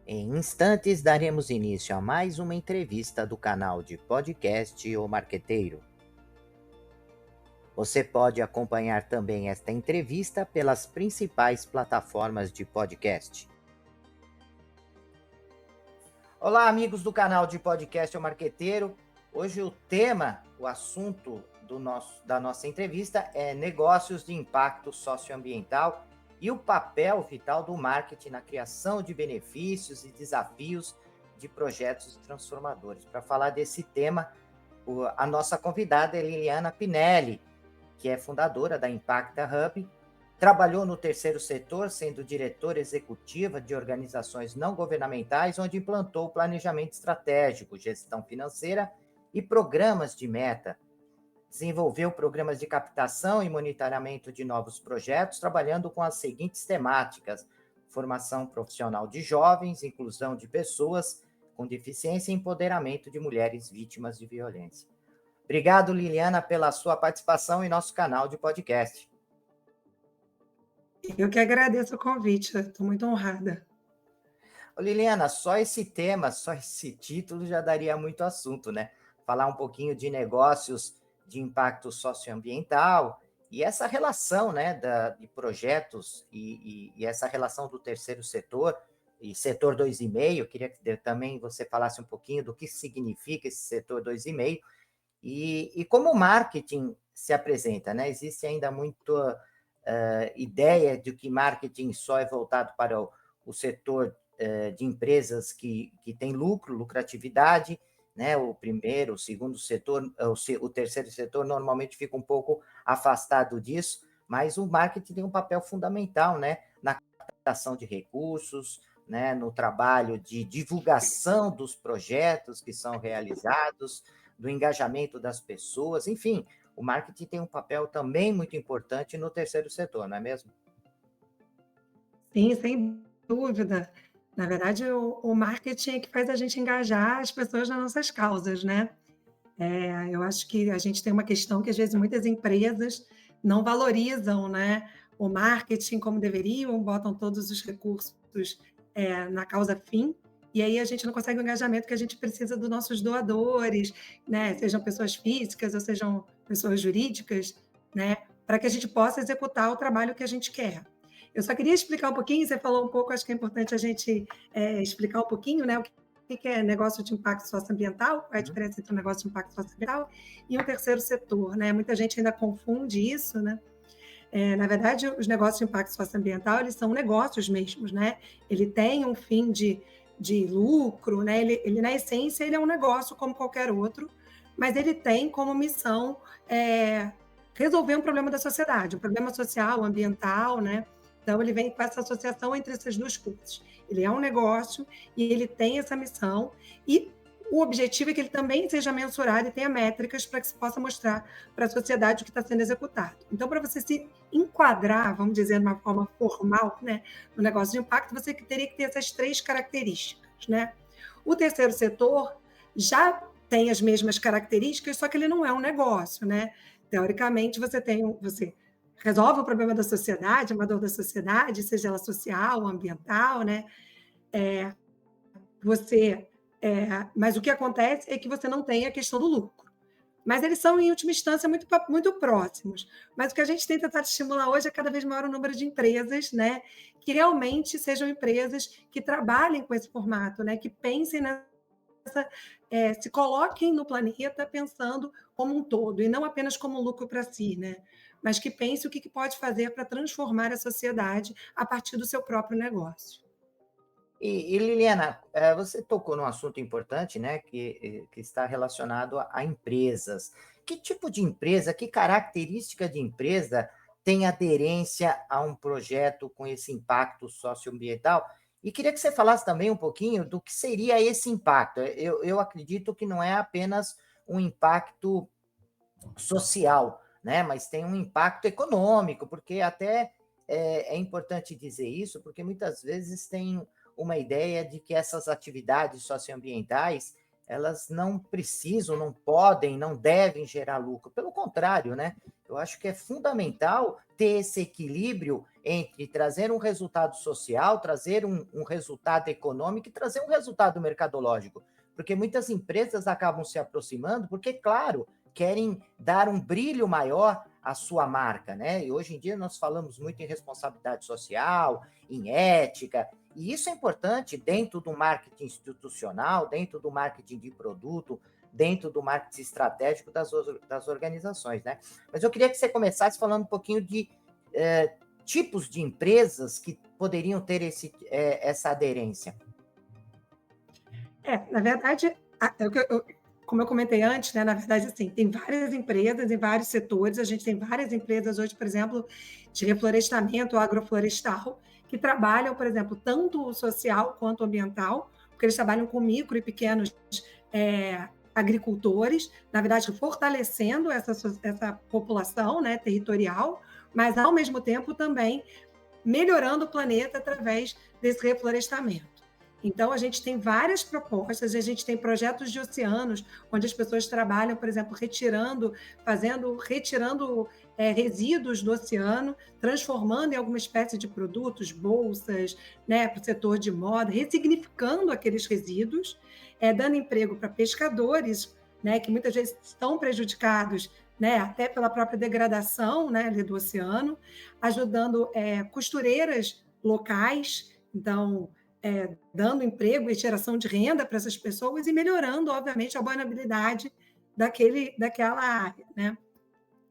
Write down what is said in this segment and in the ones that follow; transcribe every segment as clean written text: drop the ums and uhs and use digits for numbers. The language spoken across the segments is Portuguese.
Em instantes, daremos início a mais uma entrevista do canal de podcast O Marqueteiro. Você pode acompanhar também esta entrevista pelas principais plataformas de podcast. Olá, amigos do canal de podcast O Marqueteiro. Hoje o assunto da nossa entrevista é negócios de impacto socioambiental e o papel vital do marketing na criação de benefícios e desafios de projetos transformadores. Para falar desse tema, a nossa convidada é Liliana Pinelli, que é fundadora da Impacta Hub. Trabalhou no terceiro setor, sendo diretora executiva de organizações não governamentais, onde implantou planejamento estratégico, gestão financeira e programas de meta. Desenvolveu programas de captação e monitoramento de novos projetos, trabalhando com as seguintes temáticas: formação profissional de jovens, inclusão de pessoas com deficiência e empoderamento de mulheres vítimas de violência. Obrigado, Liliana, pela sua participação em nosso canal de podcast. Eu que agradeço o convite, estou muito honrada. Ô, Liliana, só esse tema, só esse título já daria muito assunto, né? Falar um pouquinho de negócios de impacto socioambiental e essa relação, né, de projetos e essa relação do terceiro setor e setor 2,5. Queria que também você falasse um pouquinho do que significa esse setor 2,5 e como o marketing se apresenta, né? Existe ainda muita ideia de que marketing só é voltado para o setor de empresas que têm lucratividade, né? O primeiro, o segundo setor, o terceiro setor normalmente fica um pouco afastado disso, mas o marketing tem um papel fundamental, né? Na captação de recursos, né? No trabalho de divulgação dos projetos que são realizados, do engajamento das pessoas, enfim, o marketing tem um papel também muito importante no terceiro setor, não é mesmo? Sim, sem dúvida. Na verdade, o marketing é que faz a gente engajar as pessoas nas nossas causas, né. Eu acho que a gente tem uma questão que, às vezes, muitas empresas não valorizam, né, o marketing como deveriam, botam todos os recursos, na causa fim, e aí a gente não consegue o engajamento que a gente precisa dos nossos doadores, né, sejam pessoas físicas ou sejam pessoas jurídicas, né, para que a gente possa executar o trabalho que a gente quer. Eu só queria explicar um pouquinho, você falou um pouco, acho que é importante a gente, explicar um pouquinho, né, o que é negócio de impacto socioambiental, qual é a Uhum. diferença entre um negócio de impacto socioambiental e um terceiro setor, né? Muita gente ainda confunde isso, né? Na verdade, os negócios de impacto socioambiental, eles são negócios mesmos, né? Ele tem um fim de lucro, né? Na essência, ele é um negócio como qualquer outro, mas ele tem como missão resolver um problema da sociedade, um problema social, ambiental, né? Então, ele vem com essa associação entre essas duas coisas. Ele é um negócio e ele tem essa missão, e o objetivo é que ele também seja mensurado e tenha métricas para que se possa mostrar para a sociedade o que está sendo executado. Então, para você se enquadrar, vamos dizer, de uma forma formal, né, no negócio de impacto, você teria que ter essas três características, né? O terceiro setor já tem as mesmas características, só que ele não é um negócio, né? Teoricamente, você resolve o problema da sociedade, uma dor da sociedade, seja ela social, ambiental, né? É, você, mas o que acontece é que você não tem a questão do lucro. Mas eles são, em última instância, muito próximos. Mas o que a gente tem tentado estimular hoje é cada vez maior o número de empresas, né, que realmente sejam empresas que trabalhem com esse formato, né, que pensem se coloquem no planeta pensando como um todo, e não apenas como um lucro para si, né, mas que pense o que pode fazer para transformar a sociedade a partir do seu próprio negócio. E Liliana, você tocou num assunto importante, né, que está relacionado a empresas. Que tipo de empresa, que característica de empresa tem aderência a um projeto com esse impacto socioambiental? E queria que você falasse também um pouquinho do que seria esse impacto. Eu acredito que não é apenas um impacto social, né? Mas tem um impacto econômico, porque até é importante dizer isso, porque muitas vezes tem uma ideia de que essas atividades socioambientais elas não precisam, não podem, não devem gerar lucro. Pelo contrário, né? Eu acho que é fundamental ter esse equilíbrio entre trazer um resultado social, trazer um resultado econômico e trazer um resultado mercadológico. Porque muitas empresas acabam se aproximando, porque, claro, querem dar um brilho maior à sua marca, né? E hoje em dia nós falamos muito em responsabilidade social, em ética, e isso é importante dentro do marketing institucional, dentro do marketing de produto, dentro do marketing estratégico das organizações, né? Mas eu queria que você começasse falando um pouquinho de tipos de empresas que poderiam ter essa aderência. Na verdade, como eu comentei antes, né, na verdade, assim, tem várias empresas em vários setores. A gente tem várias empresas hoje, por exemplo, de reflorestamento agroflorestal, que trabalham, por exemplo, tanto o social quanto o ambiental, porque eles trabalham com micro e pequenos agricultores, na verdade, fortalecendo essa população, né, territorial, mas, ao mesmo tempo, também melhorando o planeta através desse reflorestamento. Então, a gente tem várias propostas, a gente tem projetos de oceanos, onde as pessoas trabalham, por exemplo, retirando resíduos do oceano, transformando em alguma espécie de produtos, bolsas, né, para o setor de moda, ressignificando aqueles resíduos, dando emprego para pescadores, né, que muitas vezes estão prejudicados, né, até pela própria degradação, né, do oceano, ajudando costureiras locais, então, dando emprego e geração de renda para essas pessoas e melhorando, obviamente, a abordabilidade daquela área, né?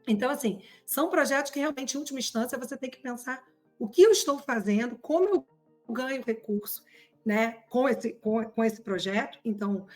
Então, assim, são projetos que realmente, em última instância, você tem que pensar o que eu estou fazendo, como eu ganho recurso, né, com esse projeto. Então,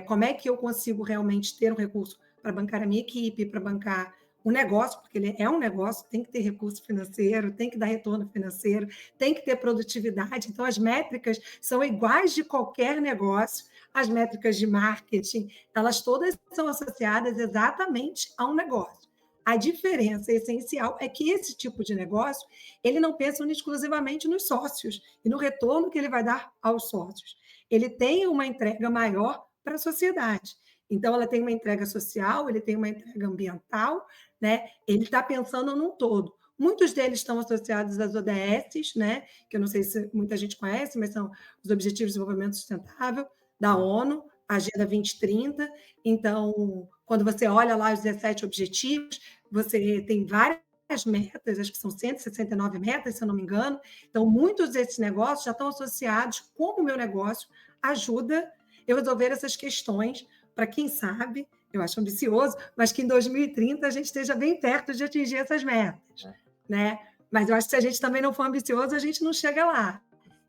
como é que eu consigo realmente ter um recurso para bancar a minha equipe, para bancar o negócio, porque ele é um negócio, tem que ter recurso financeiro, tem que dar retorno financeiro, tem que ter produtividade. Então, as métricas são iguais de qualquer negócio. As métricas de marketing, elas todas são associadas exatamente a um negócio. A diferença essencial é que esse tipo de negócio, ele não pensa exclusivamente nos sócios e no retorno que ele vai dar aos sócios. Ele tem uma entrega maior para a sociedade. Então, ela tem uma entrega social, ele tem uma entrega ambiental, né? Ele está pensando num todo. Muitos deles estão associados às ODS, né? Que eu não sei se muita gente conhece, mas são os Objetivos de Desenvolvimento Sustentável da ONU, a Agenda 2030. Então, quando você olha lá os 17 objetivos, você tem várias metas, acho que são 169 metas, se eu não me engano. Então, muitos desses negócios já estão associados como o meu negócio ajuda eu resolver essas questões para, quem sabe, eu acho ambicioso, mas que em 2030 a gente esteja bem perto de atingir essas metas, né? Mas eu acho que se a gente também não for ambicioso, a gente não chega lá.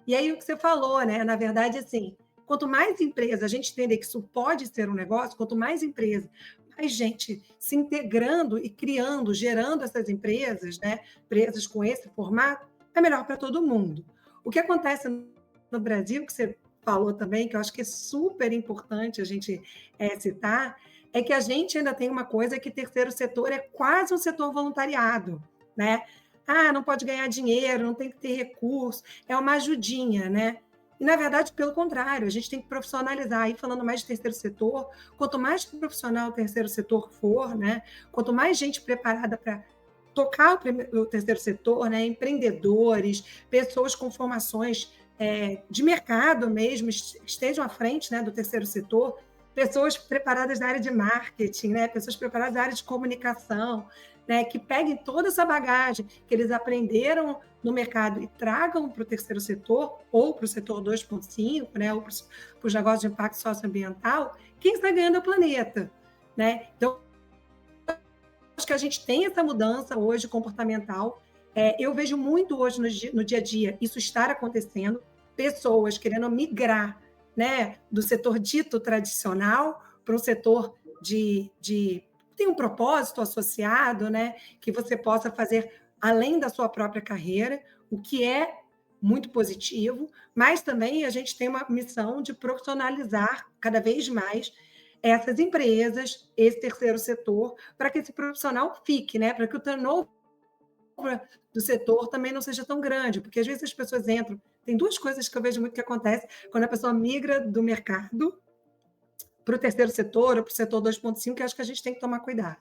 E aí o que você falou, né? Na verdade, assim, quanto mais empresa a gente entender que isso pode ser um negócio, quanto mais empresa, mais gente se integrando e criando, gerando essas empresas, né? Empresas com esse formato, é melhor para todo mundo. O que acontece no Brasil, que você falou também, que eu acho que é super importante a gente citar, é que a gente ainda tem uma coisa que terceiro setor é quase um setor voluntariado, né? Não pode ganhar dinheiro, não tem que ter recurso, é uma ajudinha, né? E, na verdade, pelo contrário, a gente tem que profissionalizar. Aí, falando mais de terceiro setor, quanto mais profissional o terceiro setor for, né? Quanto mais gente preparada para tocar o terceiro setor, né? Empreendedores, pessoas com formações de mercado mesmo, estejam à frente, né, do terceiro setor, pessoas preparadas na área de marketing, né, pessoas preparadas na área de comunicação, né, que peguem toda essa bagagem que eles aprenderam no mercado e tragam para o terceiro setor, ou para o setor 2.5, né, ou para os negócios de impacto socioambiental, quem está ganhando é o planeta. Né? Então, acho que a gente tem essa mudança hoje comportamental. Eu vejo muito hoje no dia a dia isso estar acontecendo, pessoas querendo migrar, né, do setor dito tradicional para um setor tem um propósito associado, né, que você possa fazer além da sua própria carreira, o que é muito positivo, mas também a gente tem uma missão de profissionalizar cada vez mais essas empresas, esse terceiro setor, para que esse profissional fique, né, para que o turnover do setor também não seja tão grande, porque às vezes as pessoas entram. Tem duas coisas que eu vejo muito que acontece quando a pessoa migra do mercado para o terceiro setor ou para o setor 2.5, que eu acho que a gente tem que tomar cuidado.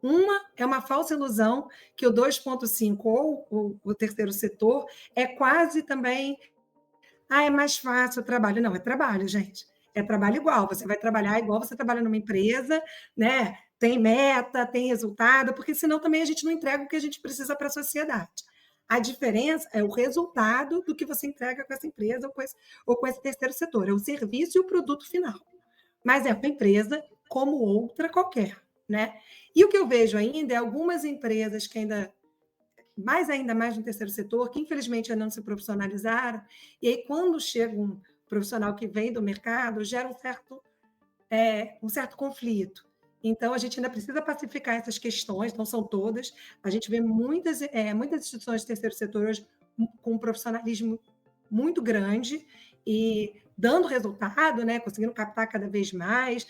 Uma é uma falsa ilusão que o 2.5 ou o terceiro setor é quase também é mais fácil o trabalho. Não, é trabalho, gente. É trabalho igual. Você vai trabalhar igual você trabalha numa empresa, né? Tem meta, tem resultado, porque senão também a gente não entrega o que a gente precisa para a sociedade. A diferença é o resultado do que você entrega com essa empresa ou com esse terceiro setor. É o serviço e o produto final. Mas é uma empresa como outra qualquer, né? E o que eu vejo ainda é algumas empresas que ainda mais no terceiro setor, que infelizmente ainda não se profissionalizaram, e aí quando chega um profissional que vem do mercado, gera um certo conflito. Então, a gente ainda precisa pacificar essas questões, não são todas. A gente vê muitas instituições de terceiro setor hoje com um profissionalismo muito grande e dando resultado, né, conseguindo captar cada vez mais,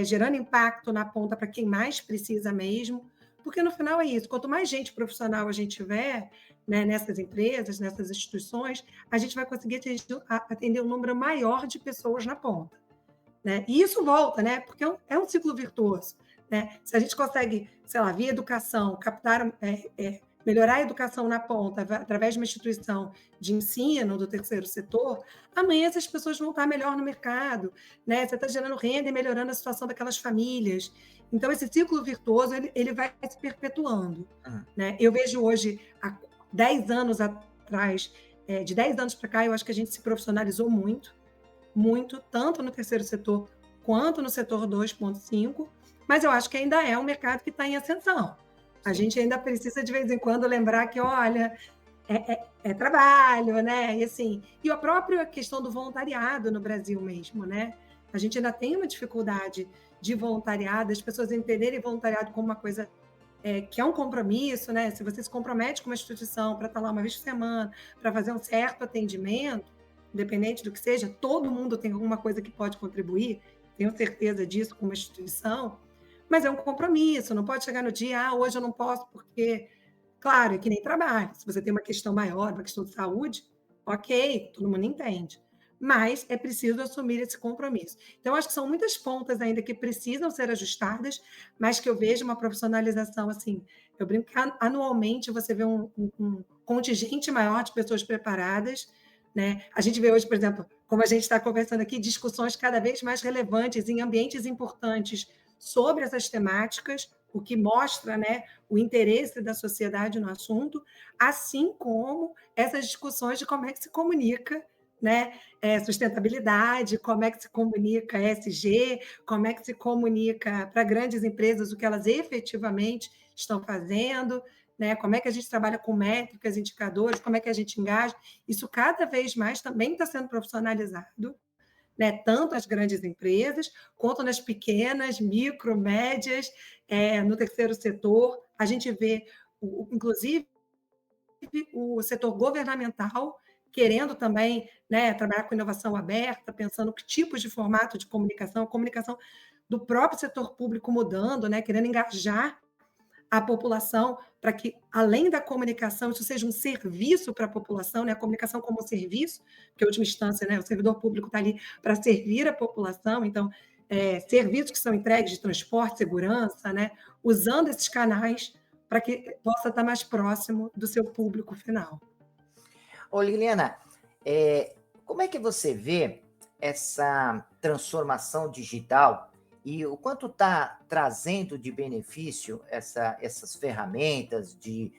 gerando impacto na ponta para quem mais precisa mesmo, porque no final é isso, quanto mais gente profissional a gente tiver, né, nessas empresas, nessas instituições, a gente vai conseguir atender um número maior de pessoas na ponta. Né? E isso volta, né? Porque é um ciclo virtuoso. Né? Se a gente consegue, sei lá, via educação, melhorar a educação na ponta, através de uma instituição de ensino do terceiro setor, amanhã essas pessoas vão estar melhor no mercado, né? Você está gerando renda e melhorando a situação daquelas famílias. Então, esse ciclo virtuoso ele vai se perpetuando. Né? Eu vejo hoje, há 10 anos atrás, de 10 anos para cá, eu acho que a gente se profissionalizou muito, tanto no terceiro setor quanto no setor 2.5, mas eu acho que ainda é um mercado que está em ascensão. A gente ainda precisa, de vez em quando, lembrar que, olha, é trabalho, né? E, assim, e a própria questão do voluntariado no Brasil mesmo, né? A gente ainda tem uma dificuldade de voluntariado, as pessoas entenderem voluntariado como uma coisa que é um compromisso, né? Se você se compromete com uma instituição para estar lá uma vez por semana, para fazer um certo atendimento, independente do que seja, todo mundo tem alguma coisa que pode contribuir, tenho certeza disso com uma instituição, mas é um compromisso, não pode chegar no dia, hoje eu não posso porque, claro, é que nem trabalho, se você tem uma questão maior, uma questão de saúde, ok, todo mundo entende, mas é preciso assumir esse compromisso. Então, acho que são muitas pontas ainda que precisam ser ajustadas, mas que eu vejo uma profissionalização, assim, eu brinco que anualmente você vê um contingente maior de pessoas preparadas, né? A gente vê hoje, por exemplo, como a gente está conversando aqui, discussões cada vez mais relevantes em ambientes importantes sobre essas temáticas, o que mostra, né, o interesse da sociedade no assunto, assim como essas discussões de como é que se comunica, né, sustentabilidade, como é que se comunica ESG, como é que se comunica para grandes empresas o que elas efetivamente estão fazendo, né? Como é que a gente trabalha com métricas, indicadores, como é que a gente engaja. Isso cada vez mais também está sendo profissionalizado, né? Tanto as grandes empresas, quanto nas pequenas, micro, médias, no terceiro setor. A gente vê, inclusive, o setor governamental querendo também, né, trabalhar com inovação aberta, pensando que tipos de formato de comunicação, a comunicação do próprio setor público mudando, né, querendo engajar a população para que, além da comunicação, isso seja um serviço para a população, né? A comunicação como um serviço, porque, em última instância, né, o servidor público está ali para servir a população, então, serviços que são entregues de transporte, segurança, né? Usando esses canais para que possa estar mais próximo do seu público final. Ô, Liliana, como é que você vê essa transformação digital e o quanto está trazendo de benefício essas ferramentas de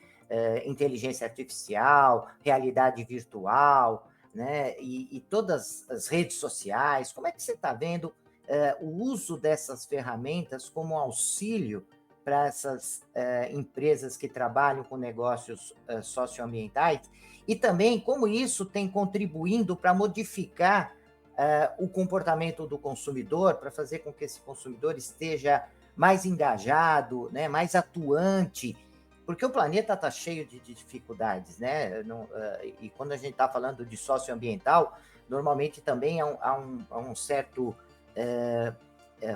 inteligência artificial, realidade virtual, né, e todas as redes sociais? Como é que você está vendo o uso dessas ferramentas como auxílio para essas empresas que trabalham com negócios socioambientais? E também como isso tem contribuindo para modificar o comportamento do consumidor, para fazer com que esse consumidor esteja mais engajado, né, mais atuante, porque o planeta está cheio de dificuldades, né? E quando a gente está falando de socioambiental, normalmente também há um certo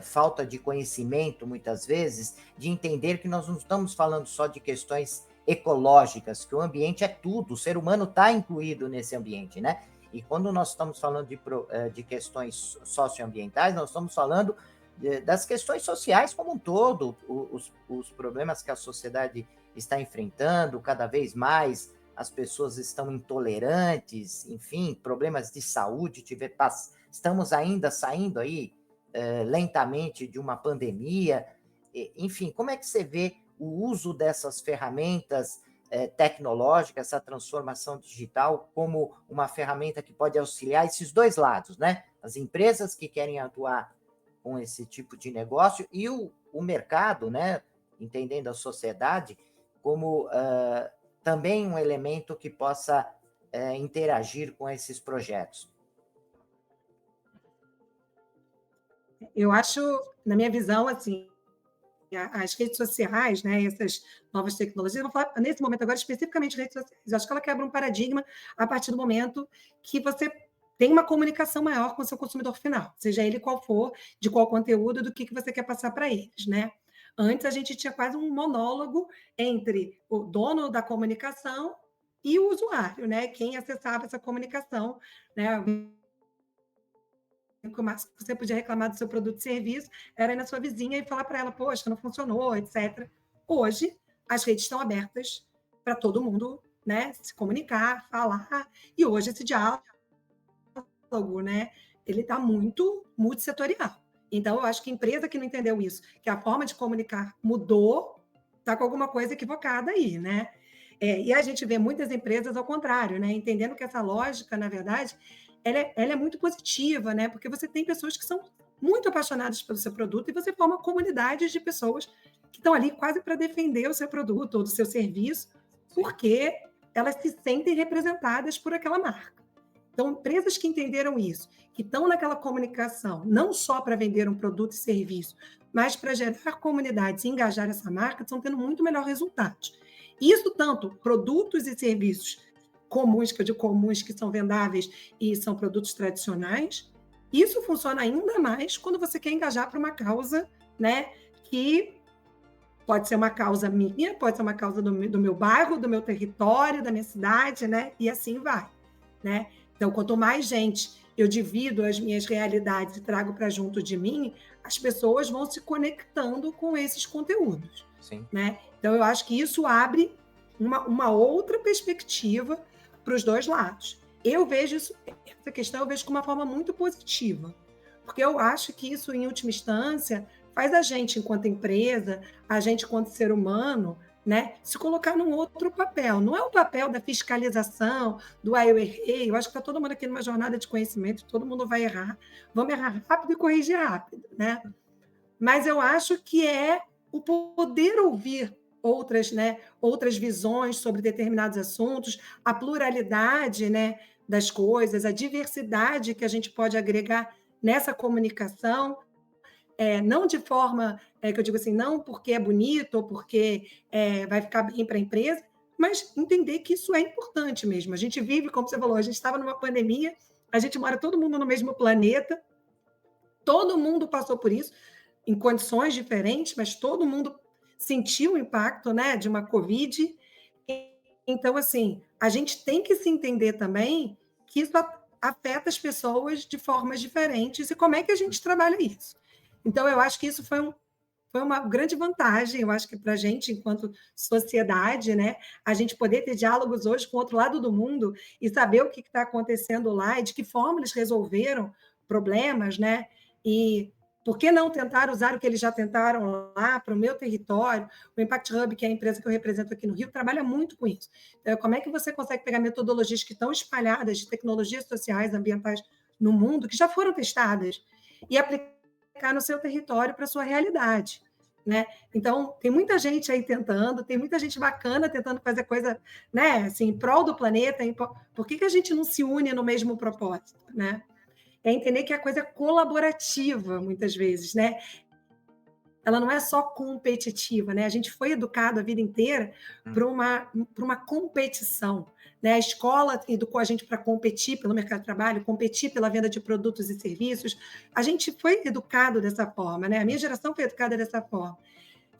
falta de conhecimento, muitas vezes, de entender que nós não estamos falando só de questões ecológicas, que o ambiente é tudo, o ser humano está incluído nesse ambiente, né? E quando nós estamos falando de questões socioambientais, nós estamos falando das questões sociais como um todo, os problemas que a sociedade está enfrentando, cada vez mais as pessoas estão intolerantes, enfim, problemas de saúde, estamos ainda saindo aí lentamente de uma pandemia, enfim, como é que você vê o uso dessas ferramentas tecnológicas, essa transformação digital, como uma ferramenta que pode auxiliar esses dois lados, né? As empresas que querem atuar com esse tipo de negócio e o mercado, né? Entendendo a sociedade como também um elemento que possa interagir com esses projetos. Eu acho, na minha visão, assim, as redes sociais, né, essas novas tecnologias, eu vou falar nesse momento agora especificamente de redes sociais, eu acho que ela quebra um paradigma a partir do momento que você tem uma comunicação maior com o seu consumidor final, seja ele qual for, de qual conteúdo, do que você quer passar para eles, né? Antes a gente tinha quase um monólogo entre o dono da comunicação e o usuário, né? Quem acessava essa comunicação, né? O máximo que você podia reclamar do seu produto e serviço era ir na sua vizinha e falar para ela, poxa, não funcionou, etc. Hoje, as redes estão abertas para todo mundo, né, se comunicar, falar, e hoje esse diálogo, né, ele está muito multissetorial. Então, eu acho que a empresa que não entendeu isso, que a forma de comunicar mudou, está com alguma coisa equivocada aí, né? E a gente vê muitas empresas ao contrário, né? Entendendo que essa lógica, na verdade, ela é muito positiva, né? Porque você tem pessoas que são muito apaixonadas pelo seu produto e você forma comunidades de pessoas que estão ali quase para defender o seu produto ou do seu serviço, Sim. porque elas se sentem representadas por aquela marca. Então, empresas que entenderam isso, que estão naquela comunicação, não só para vender um produto e serviço, mas para gerar comunidades e engajar essa marca, estão tendo muito melhor resultados. Isso tanto produtos e serviços comuns, que eu digo comuns, que são vendáveis e são produtos tradicionais, isso funciona ainda mais quando você quer engajar para uma causa, né, que pode ser uma causa minha, pode ser uma causa do meu bairro, do meu território, da minha cidade, né, e assim vai, né? Então, quanto mais gente eu divido as minhas realidades e trago para junto de mim, as pessoas vão se conectando com esses conteúdos, Sim. né? Então, eu acho que isso abre uma outra perspectiva para os dois lados. Eu vejo isso, essa questão eu vejo com uma forma muito positiva, porque eu acho que isso, em última instância, faz a gente, enquanto empresa, a gente, enquanto ser humano, né, se colocar num outro papel. Não é o papel da fiscalização, do eu errei. Eu acho que está todo mundo aqui numa jornada de conhecimento, todo mundo vai errar. Vamos errar rápido e corrigir rápido, né? Mas eu acho que é o poder ouvir outras, né, outras visões sobre determinados assuntos, a pluralidade, né, das coisas, a diversidade que a gente pode agregar nessa comunicação, não de forma, que eu digo assim, não porque é bonito ou porque vai ficar bem para a empresa, mas entender que isso é importante mesmo. A gente vive, como você falou, a gente estava numa pandemia, a gente mora todo mundo no mesmo planeta, todo mundo passou por isso, em condições diferentes, mas todo mundo sentiu o impacto, né, de uma Covid. Então, assim, a gente tem que se entender também que isso afeta as pessoas de formas diferentes e como é que a gente trabalha isso. Então, eu acho que isso foi uma grande vantagem, eu acho que para a gente, enquanto sociedade, né, a gente poder ter diálogos hoje com o outro lado do mundo e saber o que está acontecendo lá e de que forma eles resolveram problemas, né? E por que não tentar usar o que eles já tentaram lá para o meu território? O Impact Hub, que é a empresa que eu represento aqui no Rio, trabalha muito com isso. Então, como é que você consegue pegar metodologias que estão espalhadas de tecnologias sociais, ambientais no mundo, que já foram testadas, e aplicar no seu território para a sua realidade? Né? Então, tem muita gente aí tentando, tem muita gente bacana tentando fazer coisa, né, assim, em prol do planeta. Por que a gente não se une no mesmo propósito, né? É entender que a coisa é colaborativa, muitas vezes, né? Ela não é só competitiva, né? A gente foi educado a vida inteira para uma competição, né? A escola educou a gente para competir pelo mercado de trabalho, competir pela venda de produtos e serviços. A gente foi educado dessa forma, né? A minha geração foi educada dessa forma.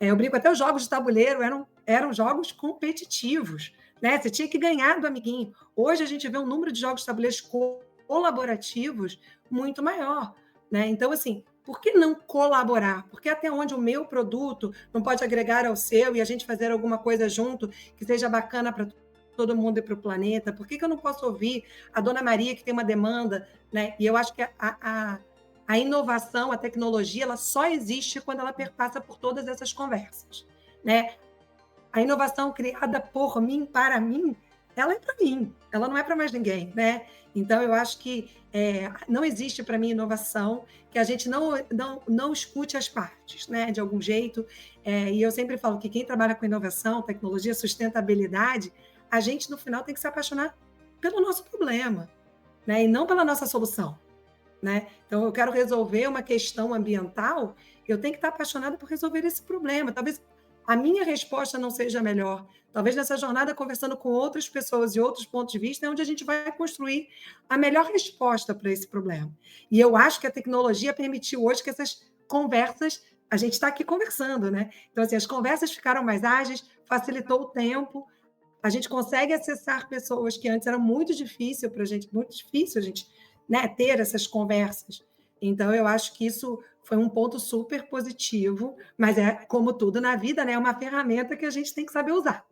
Eu brinco, até os jogos de tabuleiro eram jogos competitivos, né? Você tinha que ganhar do amiguinho. Hoje a gente vê um número de jogos de tabuleiros colaborativos muito maior, né? Então, assim, por que não colaborar? Porque até onde o meu produto não pode agregar ao seu e a gente fazer alguma coisa junto que seja bacana para todo mundo e para o planeta? Por que eu não posso ouvir a Dona Maria, que tem uma demanda, né? E eu acho que a inovação, a tecnologia, ela só existe quando ela perpassa por todas essas conversas, né? A inovação criada por mim, para mim, ela é para mim, ela não é para mais ninguém, né? Então, eu acho que não existe para mim inovação que a gente não escute as partes, né? De algum jeito. E eu sempre falo que quem trabalha com inovação, tecnologia, sustentabilidade, a gente, no final, tem que se apaixonar pelo nosso problema, né? E não pela nossa solução, né? Então, eu quero resolver uma questão ambiental, eu tenho que estar apaixonada por resolver esse problema. Talvez a minha resposta não seja a melhor. Talvez nessa jornada, conversando com outras pessoas e outros pontos de vista, é onde a gente vai construir a melhor resposta para esse problema. E eu acho que a tecnologia permitiu hoje que essas conversas, a gente está aqui conversando, né? Então, assim, as conversas ficaram mais ágeis, facilitou o tempo, a gente consegue acessar pessoas que antes era muito difícil para a gente, muito difícil a gente, né, ter essas conversas. Então, eu acho que isso foi um ponto super positivo, mas é como tudo na vida, né? É uma ferramenta que a gente tem que saber usar,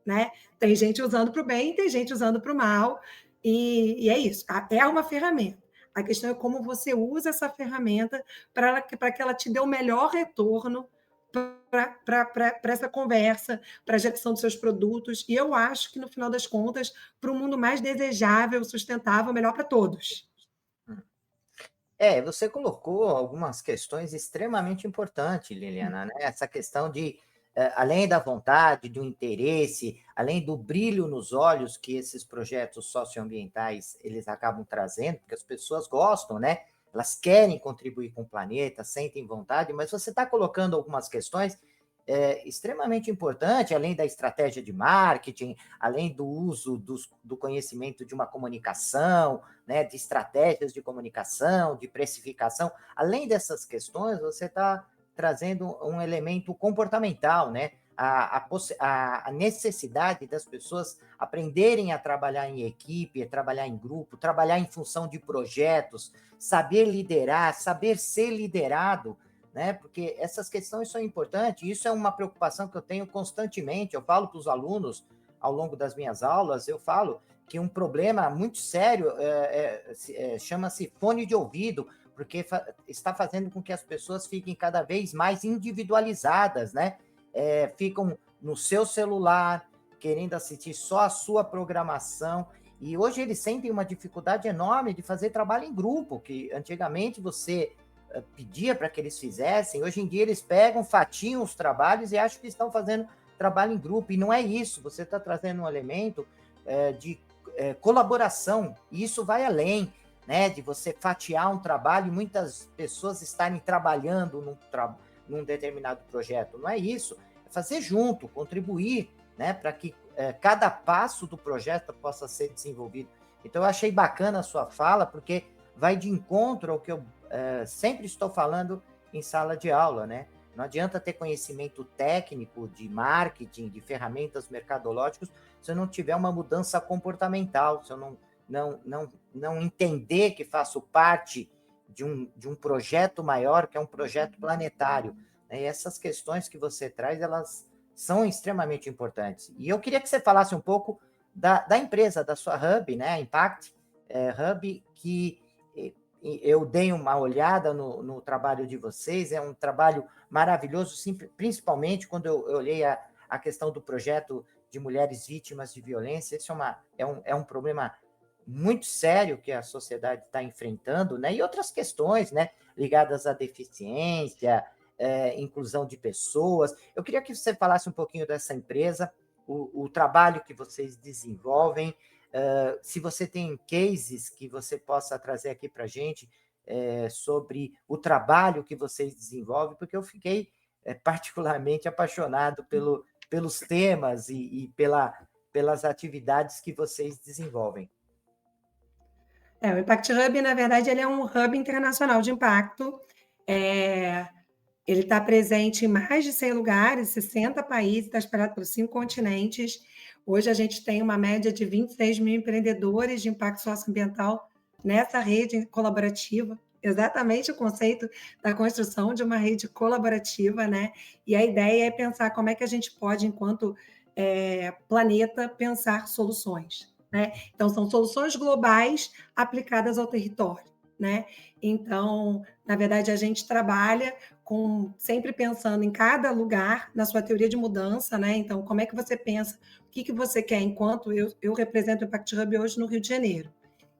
né? Tem gente usando para o bem, tem gente usando para o mal, e é isso. É uma ferramenta. A questão é como você usa essa ferramenta para que ela te dê o melhor retorno para essa conversa, para a geração dos seus produtos. E eu acho que, no final das contas, para um mundo mais desejável, sustentável, melhor para todos. Você colocou algumas questões extremamente importantes, Liliana, né? Essa questão de, além da vontade, do interesse, além do brilho nos olhos que esses projetos socioambientais eles acabam trazendo, porque as pessoas gostam, né? Elas querem contribuir com o planeta, sentem vontade, mas você está colocando algumas questões extremamente importante, além da estratégia de marketing, além do uso do conhecimento de uma comunicação, né, de estratégias de comunicação, de precificação. Além dessas questões, você está trazendo um elemento comportamental, né? A necessidade das pessoas aprenderem a trabalhar em equipe, a trabalhar em grupo, trabalhar em função de projetos, saber liderar, saber ser liderado, né? Porque essas questões são importantes, e isso é uma preocupação que eu tenho constantemente. Eu falo para os alunos ao longo das minhas aulas, eu falo que um problema muito sério chama-se fone de ouvido, porque está fazendo com que as pessoas fiquem cada vez mais individualizadas, né? Ficam no seu celular, querendo assistir só a sua programação, e hoje eles sentem uma dificuldade enorme de fazer trabalho em grupo, que antigamente você pedia para que eles fizessem, hoje em dia eles pegam, fatiam os trabalhos e acham que estão fazendo trabalho em grupo, e não é isso, você está trazendo um elemento de colaboração, e isso vai além, né, de você fatiar um trabalho e muitas pessoas estarem trabalhando num determinado projeto, não é isso, é fazer junto, contribuir, né, para que cada passo do projeto possa ser desenvolvido. Então eu achei bacana a sua fala, porque vai de encontro ao que eu sempre estou falando em sala de aula, né? Não adianta ter conhecimento técnico de marketing, de ferramentas mercadológicas, se eu não tiver uma mudança comportamental, se eu não entender que faço parte de um projeto maior, que é um projeto planetário, né? E essas questões que você traz, elas são extremamente importantes. E eu queria que você falasse um pouco da empresa, da sua Hub, né? Impact Hub, que eu dei uma olhada no trabalho de vocês, é um trabalho maravilhoso, principalmente quando eu olhei a questão do projeto de mulheres vítimas de violência. Isso é um problema muito sério que a sociedade está enfrentando, né? E outras questões, né, ligadas à deficiência, inclusão de pessoas. Eu queria que você falasse um pouquinho dessa empresa, o trabalho que vocês desenvolvem, se você tem cases que você possa trazer aqui para a gente sobre o trabalho que vocês desenvolvem, porque eu fiquei particularmente apaixonado pelos temas e pelas atividades que vocês desenvolvem. O Impact Hub, na verdade, ele é um hub internacional de impacto. Ele está presente em mais de 100 lugares, 60 países, está espalhado por 5 continentes. Hoje a gente tem uma média de 26 mil empreendedores de impacto socioambiental nessa rede colaborativa. exatamente o conceito da construção de uma rede colaborativa, né? E a ideia é pensar como é que a gente pode, enquanto planeta, pensar soluções, né? Então, são soluções globais aplicadas ao território, né? Então, na verdade, a gente trabalha sempre pensando em cada lugar, na sua teoria de mudança, né? Então, como é que você pensa, o que você quer, enquanto eu represento o Impact Hub hoje no Rio de Janeiro.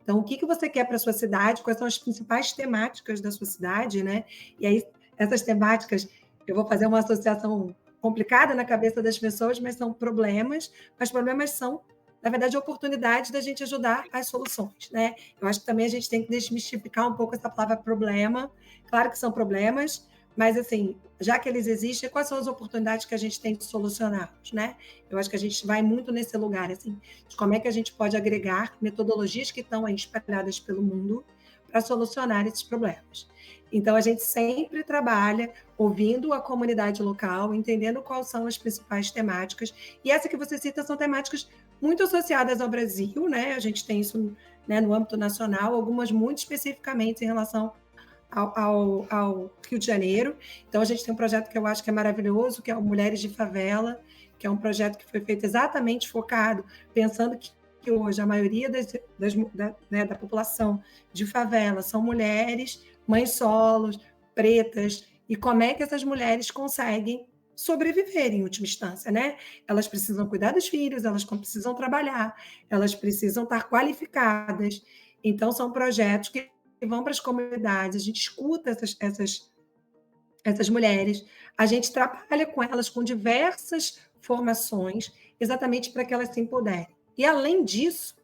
Então, o que você quer para a sua cidade, quais são as principais temáticas da sua cidade, né? E aí, essas temáticas, eu vou fazer uma associação complicada na cabeça das pessoas, mas são problemas, mas problemas são, na verdade, oportunidades da gente ajudar as soluções, né? Eu acho que também a gente tem que desmistificar um pouco essa palavra problema. Claro que são problemas, mas, assim, já que eles existem, quais são as oportunidades que a gente tem de solucioná-los, né? Eu acho que a gente vai muito nesse lugar, assim, de como é que a gente pode agregar metodologias que estão aí espalhadas pelo mundo para solucionar esses problemas. Então, a gente sempre trabalha ouvindo a comunidade local, entendendo quais são as principais temáticas. E essa que você cita são temáticas muito associadas ao Brasil, né? A gente tem isso, né, no âmbito nacional, algumas muito especificamente em relação ao Rio de Janeiro. Então, a gente tem um projeto que eu acho que é maravilhoso, que é o Mulheres de Favela, que é um projeto que foi feito exatamente focado, pensando que hoje a maioria da população de favela são mulheres, mães solos, pretas, e como é que essas mulheres conseguem sobreviver em última instância, né? Elas precisam cuidar dos filhos, elas precisam trabalhar, elas precisam estar qualificadas. Então, são projetos que vão para as comunidades, a gente escuta essas mulheres, a gente trabalha com elas com diversas formações, exatamente para que elas se empoderem. E, além disso,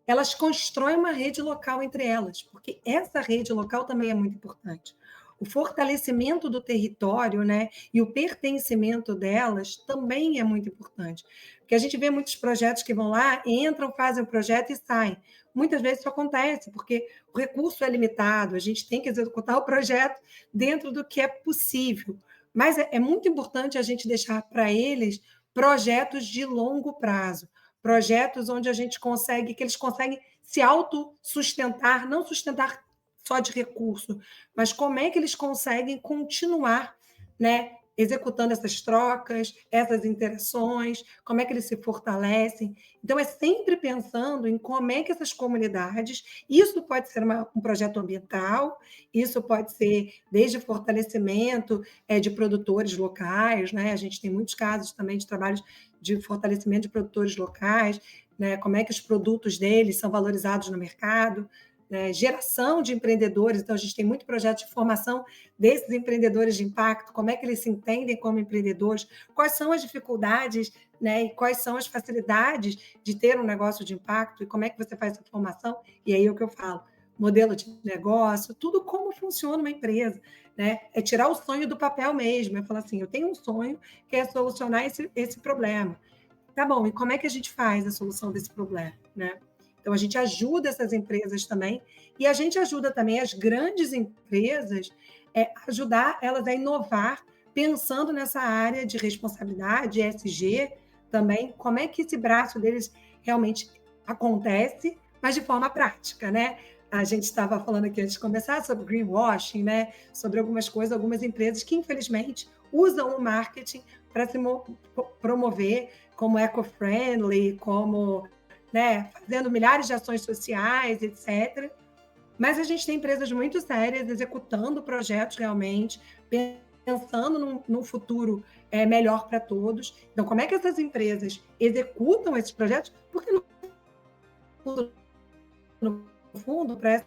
elas constroem uma rede local entre elas, porque essa rede local também é muito importante. O fortalecimento do território, né, e o pertencimento delas também é muito importante. Porque a gente vê muitos projetos que vão lá, entram, fazem o projeto e saem. Muitas vezes isso acontece, porque o recurso é limitado, a gente tem que executar o projeto dentro do que é possível. Mas é muito importante a gente deixar para eles projetos de longo prazo, projetos onde a gente consegue, que eles conseguem se autossustentar, não sustentar só de recurso, mas como é que eles conseguem continuar, né, executando essas trocas, essas interações, como é que eles se fortalecem. Então, é sempre pensando em como é que essas comunidades, isso pode ser um projeto ambiental, isso pode ser desde fortalecimento de produtores locais, né? A gente tem muitos casos também de trabalhos de fortalecimento de produtores locais, né? Como é que os produtos deles são valorizados no mercado, né? Geração de empreendedores, então a gente tem muito projeto de formação desses empreendedores de impacto, como é que eles se entendem como empreendedores, quais são as dificuldades, né? E quais são as facilidades de ter um negócio de impacto, e como é que você faz essa formação, e aí é o que eu falo, modelo de negócio, tudo como funciona uma empresa, né? É tirar o sonho do papel mesmo, é falar assim, eu tenho um sonho que é solucionar esse problema. Tá bom, e como é que a gente faz a solução desse problema, né? Então, a gente ajuda essas empresas também, e a gente ajuda também as grandes empresas ajudar elas a inovar, pensando nessa área de responsabilidade, ESG também, como é que esse braço deles realmente acontece, mas de forma prática, né? A gente estava falando aqui antes de começar sobre greenwashing, né? Sobre algumas coisas, algumas empresas que, infelizmente, usam o marketing para se promover como eco-friendly, como, né, fazendo milhares de ações sociais, etc. Mas a gente tem empresas muito sérias executando projetos realmente, pensando num futuro melhor para todos. Então, como é que essas empresas executam esses projetos? Porque, no fundo, para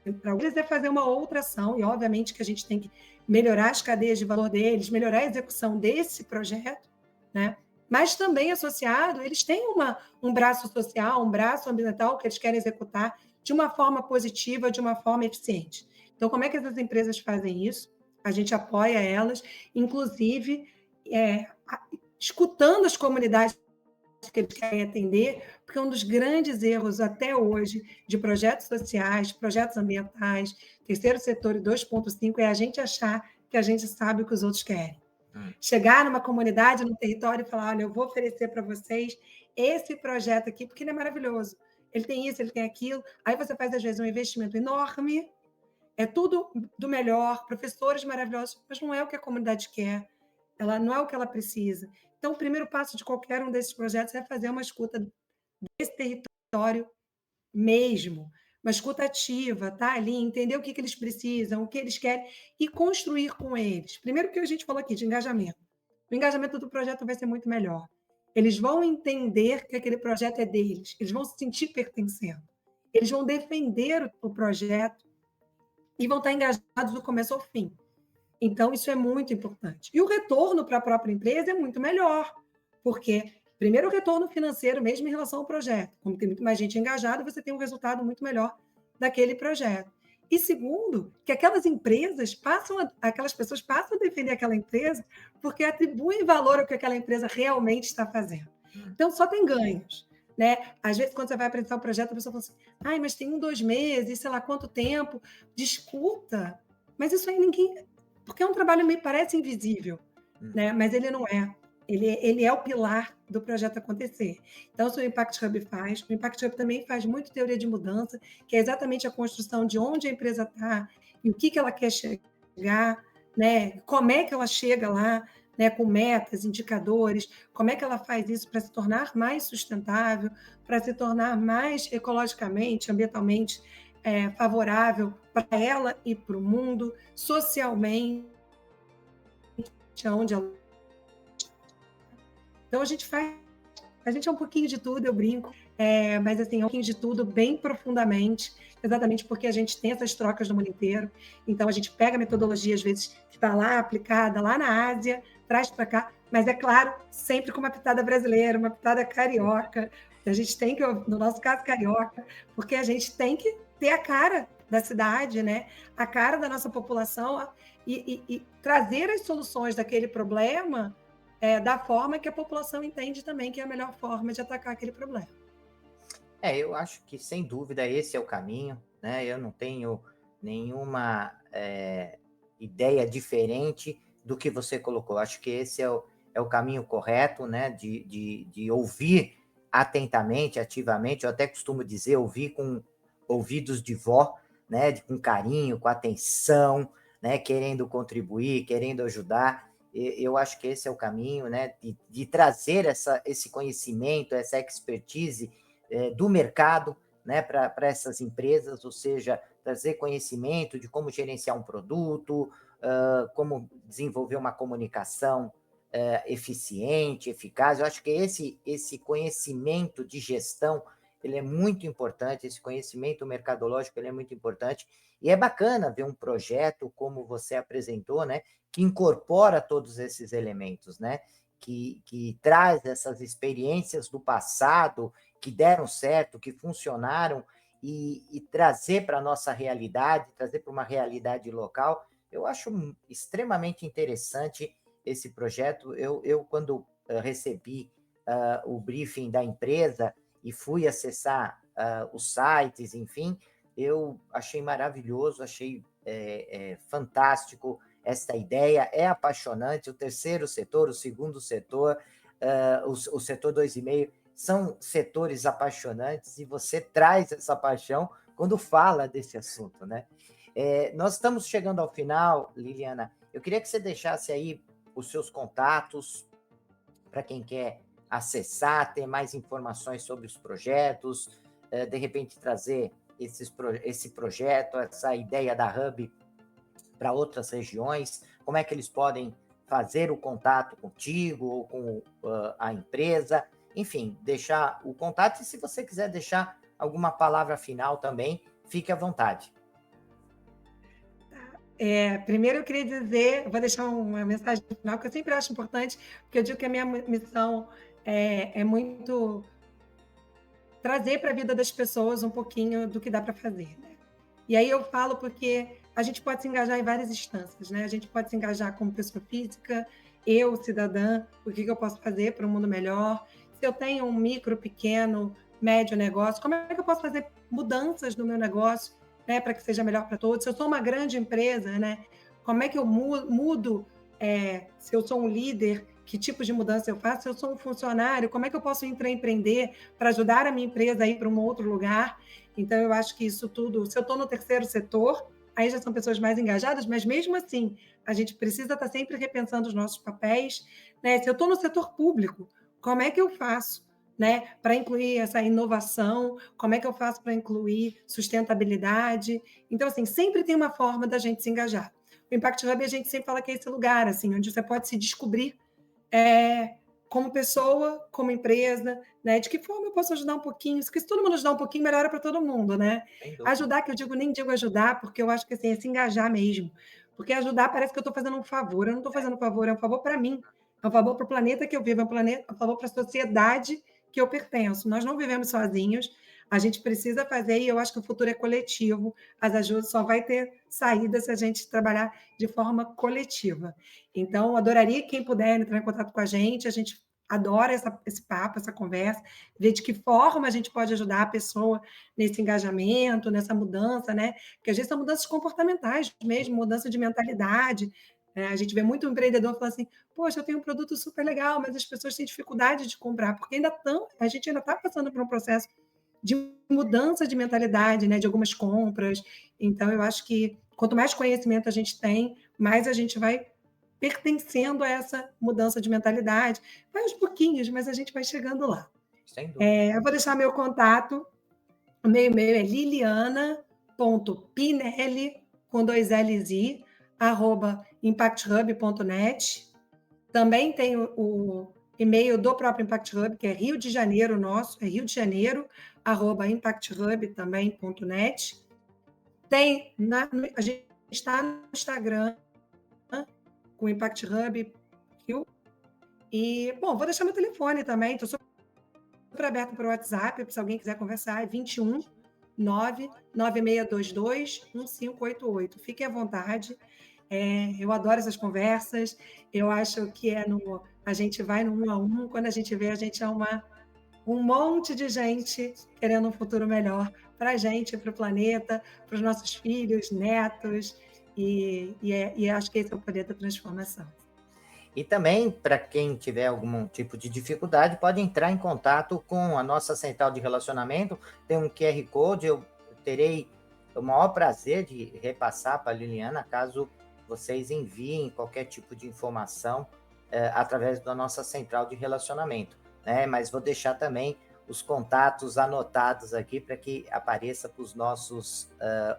eles é fazer uma outra ação, e obviamente que a gente tem que melhorar as cadeias de valor deles, melhorar a execução desse projeto, né? Mas também associado, eles têm um braço social, um braço ambiental que eles querem executar de uma forma positiva, de uma forma eficiente. Então, como é que essas empresas fazem isso? A gente apoia elas, inclusive escutando as comunidades que eles querem atender, porque um dos grandes erros até hoje de projetos sociais, projetos ambientais, terceiro setor e 2.5 é a gente achar que a gente sabe o que os outros querem. Chegar numa comunidade, num território e falar, olha, eu vou oferecer para vocês esse projeto aqui, porque ele é maravilhoso. ele tem isso, ele tem aquilo. Aí você faz, às vezes, um investimento enorme, é tudo do melhor, professores maravilhosos, mas não é o que a comunidade quer, ela não é o que ela precisa. Então, o primeiro passo de qualquer um desses projetos é fazer uma escuta desse território mesmo, uma escuta ativa, tá ali, entender o que que eles precisam, o que eles querem e construir com eles. Primeiro que a gente falou aqui de engajamento. O engajamento do projeto vai ser muito melhor. Eles vão entender que aquele projeto é deles, eles vão se sentir pertencendo. Eles vão defender o projeto e vão estar engajados do começo ao fim. Então, isso é muito importante. E o retorno para a própria empresa é muito melhor, porque, primeiro, o retorno financeiro, mesmo em relação ao projeto. Como tem muito mais gente engajada, você tem um resultado muito melhor daquele projeto. E segundo, que aquelas pessoas passam a defender aquela empresa porque atribuem valor ao que aquela empresa realmente está fazendo. Então, só tem ganhos. Né? Às vezes, quando você vai apresentar o projeto, a pessoa fala assim, ai, mas tem 1, 2 meses, sei lá quanto tempo. Discuta. Mas isso aí ninguém... Porque é um trabalho meio parece invisível, né? Mas ele não é. Ele é o pilar do projeto acontecer. Então, isso o Impact Hub faz. O Impact Hub também faz muito teoria de mudança, que é exatamente a construção de onde a empresa está e o que ela quer chegar, né? Como é que ela chega lá, né? Com metas, indicadores, como é que ela faz isso para se tornar mais sustentável, para se tornar mais ecologicamente, ambientalmente favorável para ela e para o mundo, socialmente, onde ela... Então, a gente é um pouquinho de tudo, eu brinco, mas assim, é um pouquinho de tudo bem profundamente, exatamente porque a gente tem essas trocas no mundo inteiro. Então, a gente pega a metodologia, às vezes, que está lá aplicada, lá na Ásia, traz para cá, mas é claro, sempre com uma pitada brasileira, uma pitada carioca. A gente tem que, no nosso caso, carioca, porque a gente tem que ter a cara da cidade, né? A cara da nossa população e trazer as soluções daquele problema da forma que a população entende também que é a melhor forma de atacar aquele problema. Eu acho que, sem dúvida, esse é o caminho, né? Eu não tenho nenhuma ideia diferente do que você colocou. Acho que esse é o caminho correto, né? De ouvir atentamente, ativamente. Eu até costumo dizer, ouvir com ouvidos de vó, né? Com carinho, com atenção, né? Querendo contribuir, querendo ajudar. Eu acho que esse é o caminho, né? De trazer esse conhecimento, essa expertise do mercado, né, para essas empresas, ou seja, trazer conhecimento de como gerenciar um produto, como desenvolver uma comunicação eficiente, eficaz. Eu acho que esse conhecimento de gestão ele é muito importante, esse conhecimento mercadológico ele é muito importante, e é bacana ver um projeto como você apresentou, né, que incorpora todos esses elementos, né, que traz essas experiências do passado que deram certo, que funcionaram, e trazer para a nossa realidade, trazer para uma realidade local. Eu acho extremamente interessante esse projeto. Eu quando recebi o briefing da empresa e fui acessar os sites, enfim, eu achei maravilhoso, achei fantástico essa ideia, é apaixonante. O terceiro setor, o segundo setor, o setor 2,5, são setores apaixonantes e você traz essa paixão quando fala desse assunto, né? Nós estamos chegando ao final, Liliana. Eu queria que você deixasse aí os seus contatos para quem quer acessar, ter mais informações sobre os projetos, de repente trazer esse projeto, essa ideia da Hub para outras regiões. Como é que eles podem fazer o contato contigo ou com a empresa? Enfim, deixar o contato, e se você quiser deixar alguma palavra final também, fique à vontade. Primeiro eu queria dizer, vou deixar uma mensagem final, que eu sempre acho importante, porque eu digo que a minha missão é muito trazer para a vida das pessoas um pouquinho do que dá para fazer, né? E aí eu falo porque a gente pode se engajar em várias instâncias, né? A gente pode se engajar como pessoa física, eu, cidadã, o que eu posso fazer para um mundo melhor. Se eu tenho um micro, pequeno, médio negócio, como é que eu posso fazer mudanças no meu negócio, né, para que seja melhor para todos? Se eu sou uma grande empresa, né, como é que eu mudo, se eu sou um líder que tipo de mudança eu faço? Se eu sou um funcionário, como é que eu posso empreender para ajudar a minha empresa a ir para um outro lugar? Então, eu acho que isso tudo, se eu estou no terceiro setor, aí já são pessoas mais engajadas, mas mesmo assim, a gente precisa estar sempre repensando os nossos papéis, né? Se eu estou no setor público, como é que eu faço, né, para incluir essa inovação? Como é que eu faço para incluir sustentabilidade? Então, assim, sempre tem uma forma da gente se engajar. O Impact Hub, a gente sempre fala que é esse lugar, assim, onde você pode se descobrir como pessoa, como empresa, né? De que forma eu posso ajudar um pouquinho? Porque se todo mundo ajudar um pouquinho, melhora para todo mundo, né? Sem dúvida. Ajudar, que eu digo, nem digo ajudar, porque eu acho que assim, é se engajar mesmo. Porque ajudar parece que eu estou fazendo um favor. Eu não estou fazendo um favor, é um favor para mim. É um favor para o planeta que eu vivo, é um favor para a sociedade que eu pertenço. Nós não vivemos sozinhos, a gente precisa fazer, e eu acho que o futuro é coletivo. As ajudas só vai ter saída se a gente trabalhar de forma coletiva. Então, adoraria que quem puder entrar em contato com a gente adora esse papo, essa conversa, ver de que forma a gente pode ajudar a pessoa nesse engajamento, nessa mudança, né? Porque às vezes são mudanças comportamentais mesmo, mudança de mentalidade. A gente vê muito empreendedor falando assim, poxa, eu tenho um produto super legal, mas as pessoas têm dificuldade de comprar, porque a gente ainda está passando por um processo de mudança de mentalidade, né, de algumas compras. Então, eu acho que quanto mais conhecimento a gente tem, mais a gente vai pertencendo a essa mudança de mentalidade. Vai aos pouquinhos, mas a gente vai chegando lá. Sem dúvida. Eu vou deixar meu contato, o meu e-mail é liliana.pinelli, com 2 L's I, @impacthub.net. Também tem o e-mail do próprio Impact Hub, que é Rio de Janeiro nosso, é Rio de Janeiro, @impacthub também.net. A gente está no Instagram, com o Impact Hub Rio. E, bom, vou deixar meu telefone também, estou super aberta para o WhatsApp, se alguém quiser conversar, é 21 99622 1588. Fiquem à vontade. Eu adoro essas conversas. Eu acho que a gente vai no 1 a 1, quando a gente vê, a gente é um monte de gente querendo um futuro melhor para a gente, para o planeta, para os nossos filhos, netos, e acho que esse é o poder da transformação. E também, para quem tiver algum tipo de dificuldade, pode entrar em contato com a nossa central de relacionamento. Tem um QR Code, eu terei o maior prazer de repassar para a Liliana, caso vocês enviem qualquer tipo de informação através da nossa central de relacionamento, né? Mas vou deixar também os contatos anotados aqui para que apareça para os nossos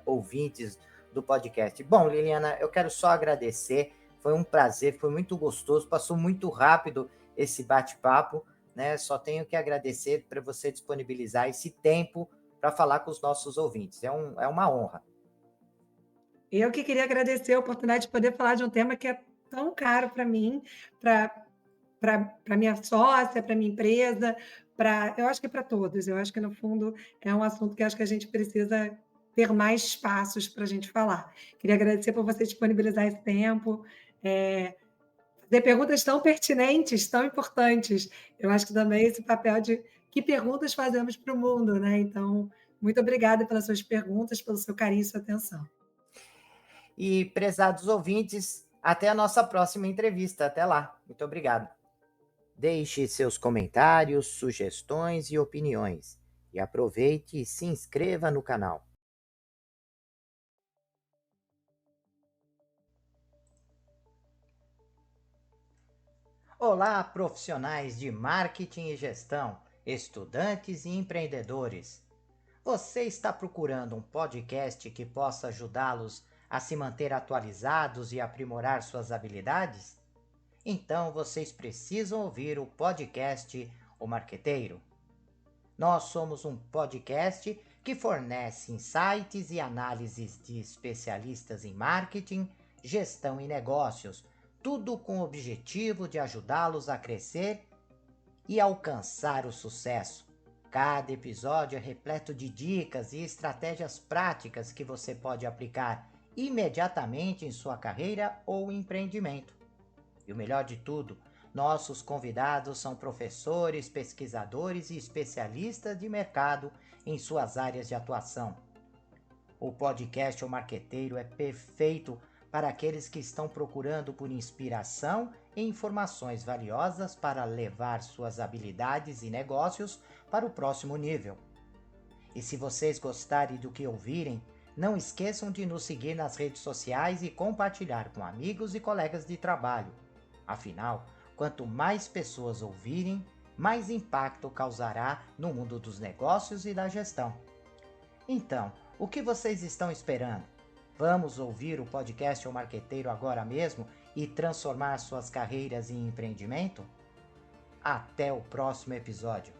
ouvintes do podcast. Bom, Liliana, eu quero só agradecer. Foi um prazer, foi muito gostoso, passou muito rápido esse bate-papo, né? Só tenho que agradecer para você disponibilizar esse tempo para falar com os nossos ouvintes. É uma honra. Eu que queria agradecer a oportunidade de poder falar de um tema que é tão caro para mim, para minha sócia, para minha empresa, eu acho que para todos. Eu acho que, no fundo, é um assunto que acho que a gente precisa ter mais espaços para a gente falar. Queria agradecer por você disponibilizar esse tempo, fazer perguntas tão pertinentes, tão importantes. Eu acho que também esse papel de que perguntas fazemos para o mundo, né? Então, muito obrigada pelas suas perguntas, pelo seu carinho e sua atenção. E, prezados ouvintes, até a nossa próxima entrevista. Até lá. Muito obrigado. Deixe seus comentários, sugestões e opiniões. E aproveite e se inscreva no canal. Olá, profissionais de marketing e gestão, estudantes e empreendedores. Você está procurando um podcast que possa ajudá-los a se manter atualizados e aprimorar suas habilidades? Então vocês precisam ouvir o podcast O Marqueteiro. Nós somos um podcast que fornece insights e análises de especialistas em marketing, gestão e negócios, tudo com o objetivo de ajudá-los a crescer e alcançar o sucesso. Cada episódio é repleto de dicas e estratégias práticas que você pode aplicar imediatamente em sua carreira ou empreendimento. E o melhor de tudo, nossos convidados são professores, pesquisadores e especialistas de mercado em suas áreas de atuação. O podcast O Marqueteiro é perfeito para aqueles que estão procurando por inspiração e informações valiosas para levar suas habilidades e negócios para o próximo nível. E se vocês gostarem do que ouvirem, não esqueçam de nos seguir nas redes sociais e compartilhar com amigos e colegas de trabalho. Afinal, quanto mais pessoas ouvirem, mais impacto causará no mundo dos negócios e da gestão. Então, o que vocês estão esperando? Vamos ouvir o podcast O Marqueteiro agora mesmo e transformar suas carreiras em empreendimento? Até o próximo episódio!